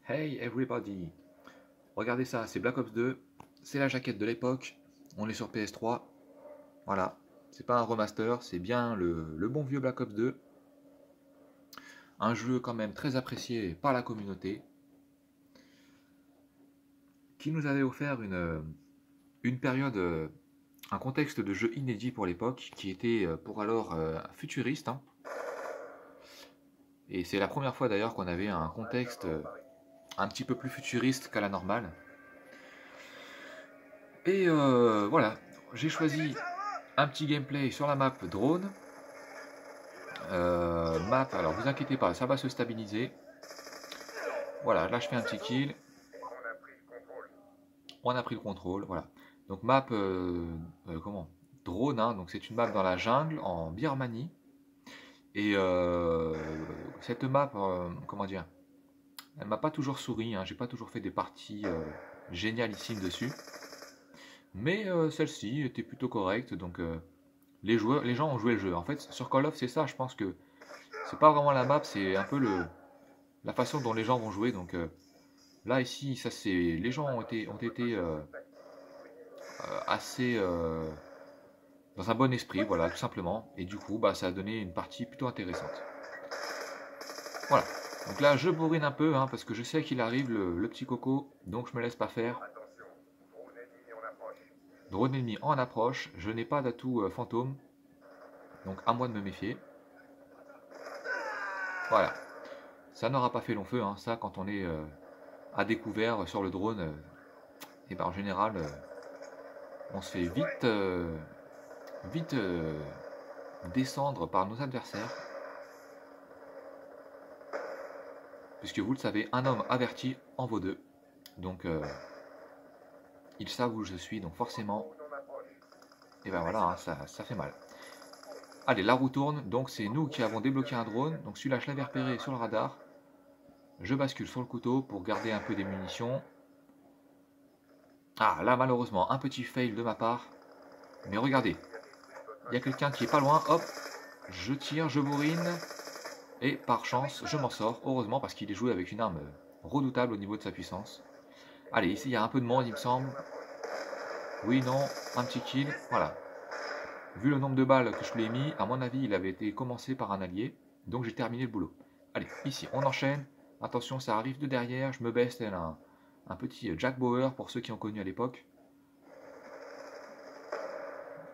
Hey everybody! Regardez ça, c'est Black Ops 2, c'est la jaquette de l'époque, on est sur PS3, voilà. C'est pas un remaster, c'est bien le bon vieux Black Ops 2. Un jeu quand même très apprécié par la communauté, qui nous avait offert une période, un contexte de jeu inédit pour l'époque, qui était pour alors futuriste, hein. Et c'est la première fois d'ailleurs qu'on avait un contexte un petit peu plus futuriste qu'à la normale. Et voilà, j'ai choisi un petit gameplay sur la map drone. Map, alors vous inquiétez pas, ça va se stabiliser. Voilà, là je fais un petit kill. On a pris le contrôle, voilà. Donc map, comment? Drone, hein, donc c'est une map dans la jungle en Birmanie. Et cette map, comment dire? Elle m'a pas toujours souri, hein, j'ai pas toujours fait des parties génialissimes dessus. Mais celle-ci était plutôt correcte, donc les gens ont joué le jeu. En fait, sur Call of, c'est ça, je pense que c'est pas vraiment la map, c'est un peu la façon dont les gens vont jouer. Donc là, ici, ça c'est, les gens ont été assez dans un bon esprit, voilà, tout simplement. Et du coup, bah, ça a donné une partie plutôt intéressante. Voilà. Donc là, je bourrine un peu, hein, parce que je sais qu'il arrive le petit coco, donc je me laisse pas faire. Drone ennemi en approche, je n'ai pas d'atout fantôme, donc à moi de me méfier. Voilà. Ça n'aura pas fait long feu, hein, ça, quand on est à découvert sur le drone, et ben en général, on se fait vite descendre par nos adversaires. Puisque vous le savez, un homme averti en vaut deux. Donc ils savent où je suis, donc forcément, et ben voilà, hein, ça fait mal. Allez, la roue tourne, donc c'est nous qui avons débloqué un drone. Donc celui-là, je l'avais repéré sur le radar. Je bascule sur le couteau pour garder un peu des munitions. Ah, là, malheureusement, un petit fail de ma part. Mais regardez, il y a quelqu'un qui est pas loin. Hop, je tire, je bourrine. Et par chance, je m'en sors. Heureusement, parce qu'il est joué avec une arme redoutable au niveau de sa puissance. Allez, ici, il y a un peu de monde, il me semble. Oui, non, un petit kill. Voilà. Vu le nombre de balles que je lui ai mis, à mon avis, il avait été commencé par un allié. Donc j'ai terminé le boulot. Allez, ici, on enchaîne. Attention, ça arrive de derrière. Je me baisse tel un petit Jack Bauer pour ceux qui ont connu à l'époque.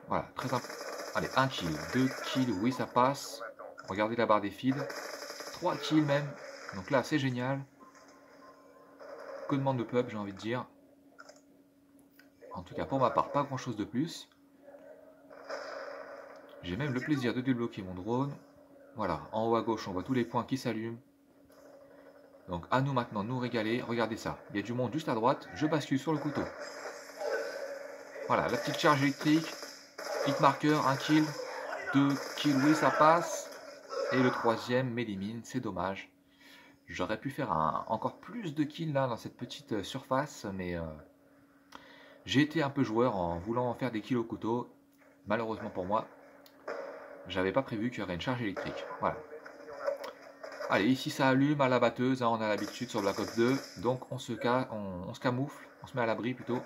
Voilà, très important. Allez, un kill, 2 kills, oui, ça passe. Regardez la barre des feeds. 3 kills même. Donc là, c'est génial. Que demande de pub, j'ai envie de dire. En tout cas, pour ma part, pas grand chose de plus. J'ai même le plaisir de débloquer mon drone. Voilà, en haut à gauche, on voit tous les points qui s'allument. Donc à nous maintenant de nous régaler. Regardez ça, il y a du monde juste à droite. Je bascule sur le couteau. Voilà, la petite charge électrique. Hit marker, un kill. 2 kills, oui, ça passe. Et le troisième m'élimine, c'est dommage. J'aurais pu faire encore plus de kills là dans cette petite surface, mais j'ai été un peu joueur en voulant faire des kills au couteau. Malheureusement pour moi, j'avais pas prévu qu'il y aurait une charge électrique. Voilà. Allez, ici ça allume à la batteuse, hein, on a l'habitude sur Black Ops 2, donc on se camoufle, on se met à l'abri plutôt.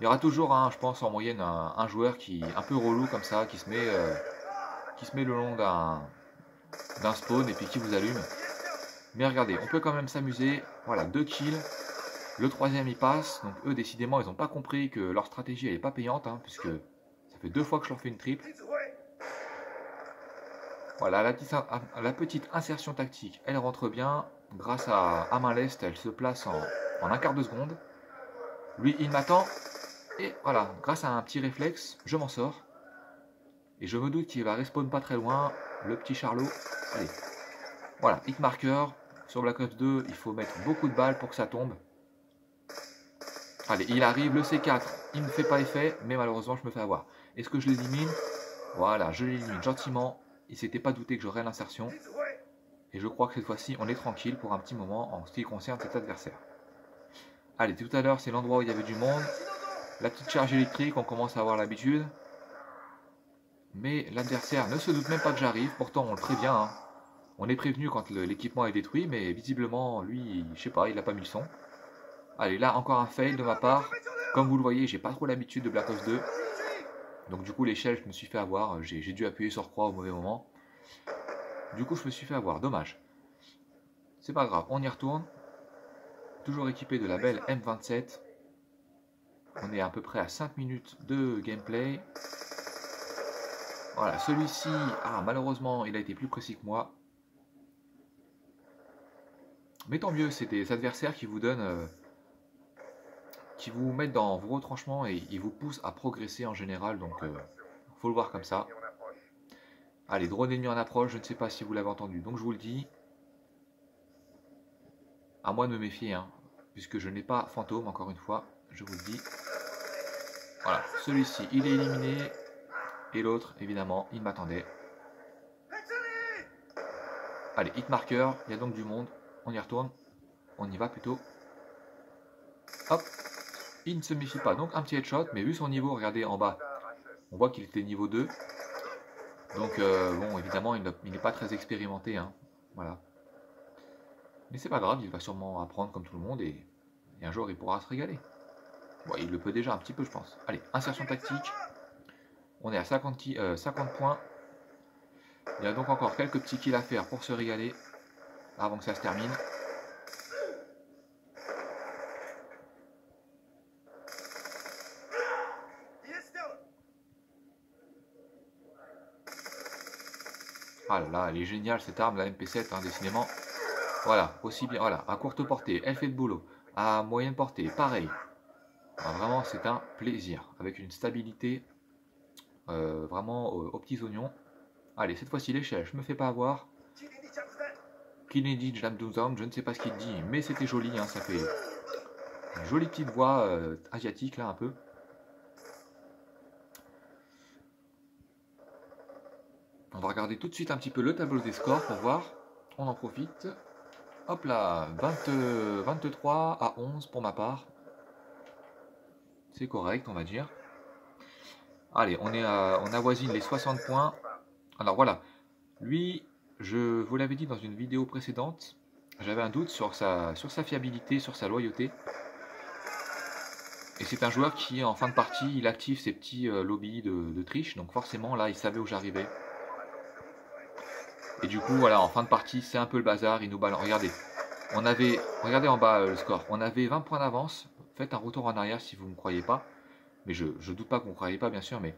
Il y aura toujours, hein, je pense en moyenne, un joueur qui un peu relou comme ça, qui se met le long d'un spawn et puis qui vous allume. Mais regardez, on peut quand même s'amuser. Voilà, 2 kills. Le troisième il passe. Donc eux décidément ils n'ont pas compris que leur stratégie elle est pas payante, hein, puisque ça fait 2 fois que je leur fais une triple. Voilà, la petite insertion tactique, elle rentre bien. Grâce à main leste, elle se place en un quart de seconde. Lui il m'attend. Et voilà, grâce à un petit réflexe, je m'en sors. Et je me doute qu'il va respawn pas très loin. Le petit Charlot. Allez. Voilà, hit marker. Sur Black Ops 2, il faut mettre beaucoup de balles pour que ça tombe. Allez, il arrive, le C4. Il ne fait pas effet, mais malheureusement, je me fais avoir. Est-ce que je l'élimine? Voilà, je l'élimine gentiment. Il s'était pas douté que j'aurais l'insertion. Et je crois que cette fois-ci, on est tranquille pour un petit moment en ce qui concerne cet adversaire. Allez, tout à l'heure, c'est l'endroit où il y avait du monde. La petite charge électrique, on commence à avoir l'habitude. Mais l'adversaire ne se doute même pas que j'arrive. Pourtant, on le prévient, hein. On est prévenu quand l'équipement est détruit, mais visiblement, lui, je sais pas, il a pas mis le son. Allez, là, encore un fail de ma part. Comme vous le voyez, j'ai pas trop l'habitude de Black Ops 2. Donc du coup, l'échelle, je me suis fait avoir. J'ai dû appuyer sur croix au mauvais moment. Du coup, je me suis fait avoir. Dommage. C'est pas grave, on y retourne. Toujours équipé de la belle M27. On est à peu près à 5 minutes de gameplay. Voilà, celui-ci, malheureusement, il a été plus précis que moi. Mais tant mieux, c'est des adversaires qui vous donnent, qui vous mettent dans vos retranchements et ils vous poussent à progresser en général. Donc, faut le voir comme ça. Allez, drone ennemi en approche, je ne sais pas si vous l'avez entendu. Donc, je vous le dis. À moi de me méfier, hein, puisque je n'ai pas fantôme, encore une fois, je vous le dis. Voilà, celui-ci, il est éliminé. Et l'autre, évidemment, il m'attendait. Allez, hit marker, il y a donc du monde. On y retourne. On y va plutôt. Hop. Il ne se méfie pas. Donc un petit headshot, mais vu son niveau, regardez en bas. On voit qu'il était niveau 2. Donc bon, évidemment, il n'est pas très expérimenté. Hein. Voilà. Mais c'est pas grave, il va sûrement apprendre comme tout le monde et un jour il pourra se régaler. Bon, il le peut déjà un petit peu, je pense. Allez, insertion tactique. On est à 50 points. Il y a donc encore quelques petits kills à faire pour se régaler avant que ça se termine. Ah là là, elle est géniale cette arme, la MP7, hein, décidément. Voilà, aussi bien, voilà, à courte portée, elle fait le boulot. À moyenne portée, pareil. Alors, vraiment, c'est un plaisir. Avec une stabilité vraiment aux petits oignons. Allez, cette fois-ci, l'échelle, je me fais pas avoir. Kennedy Jamdouzam, je ne sais pas ce qu'il dit, mais c'était joli, hein, ça fait une jolie petite voix asiatique, là, un peu. On va regarder tout de suite un petit peu le tableau des scores pour voir. On en profite. Hop là, 23 à 11 pour ma part. C'est correct, on va dire. Allez, on avoisine les 60 points. Alors voilà, lui, je vous l'avais dit dans une vidéo précédente, j'avais un doute sur sa fiabilité, sur sa loyauté. Et c'est un joueur qui, en fin de partie, il active ses petits lobbies de triche. Donc forcément, là, il savait où j'arrivais. Et du coup, voilà, en fin de partie, c'est un peu le bazar. Il nous balance. Regardez, regardez en bas le score. On avait 20 points d'avance. Faites un retour en arrière si vous ne me croyez pas. Mais je doute pas que vous ne croyez pas, bien sûr. Mais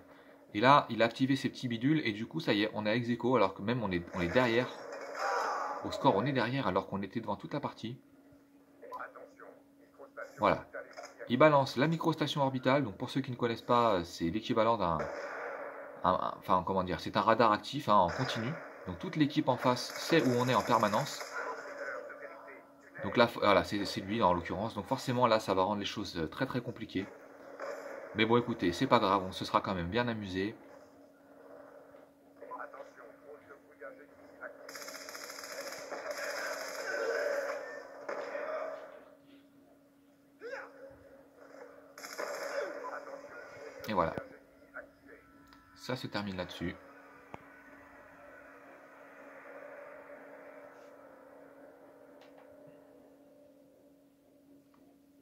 et là, il a activé ses petits bidules. Et du coup, ça y est, on a ex aequo. Alors que même on est derrière. Au score, on est derrière alors qu'on était devant toute la partie. Voilà. Il balance la microstation orbitale. Donc pour ceux qui ne connaissent pas, c'est l'équivalent d'un... Enfin, comment dire, c'est un radar actif, hein, en continu. Donc toute l'équipe en face sait où on est en permanence. Donc là, voilà, c'est lui en l'occurrence. Donc forcément là, ça va rendre les choses très très compliquées. Mais bon, écoutez, c'est pas grave, on se sera quand même bien amusé. Et voilà. Ça se termine là-dessus.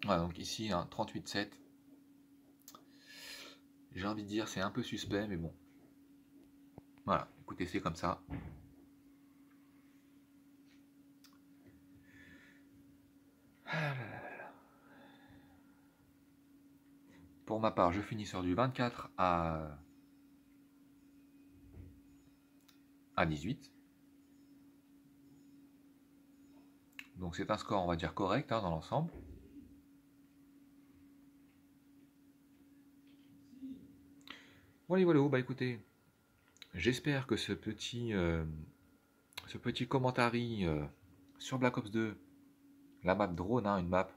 Voilà, donc ici, un 38-7. J'ai envie de dire, c'est un peu suspect, mais bon. Voilà, écoutez, c'est comme ça. Pour ma part, je finis sur du 24 à 18. Donc c'est un score, on va dire, correct, hein, dans l'ensemble. Voilà, voilà, bah écoutez, j'espère que ce petit commentary sur Black Ops 2, la map drone, hein, une map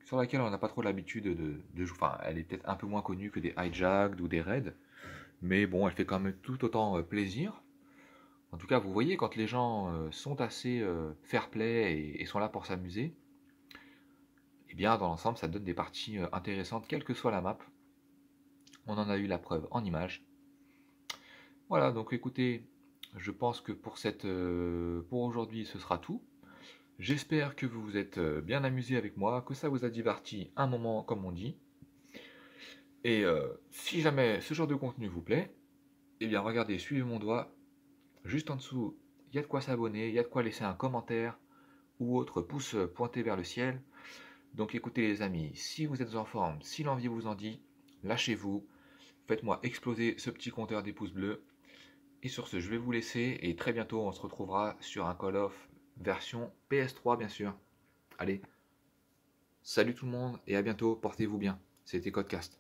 sur laquelle on n'a pas trop l'habitude de jouer. Enfin, elle est peut-être un peu moins connue que des hijacked ou des raids, mais bon, elle fait quand même tout autant plaisir. En tout cas, vous voyez, quand les gens sont assez fair play et sont là pour s'amuser, eh bien, dans l'ensemble, ça donne des parties intéressantes, quelle que soit la map. On en a eu la preuve en images. Voilà, donc écoutez, je pense que pour aujourd'hui, ce sera tout. J'espère que vous vous êtes bien amusé avec moi, que ça vous a diverti un moment, comme on dit. Et si jamais ce genre de contenu vous plaît, eh bien regardez, suivez mon doigt. Juste en dessous, il y a de quoi s'abonner, il y a de quoi laisser un commentaire ou autre pouce pointé vers le ciel. Donc écoutez les amis, si vous êtes en forme, si l'envie vous en dit, lâchez-vous, faites-moi exploser ce petit compteur des pouces bleus. Et sur ce, je vais vous laisser et très bientôt on se retrouvera sur un Call of version PS3 bien sûr. Allez, salut tout le monde et à bientôt, portez-vous bien. C'était Codecast.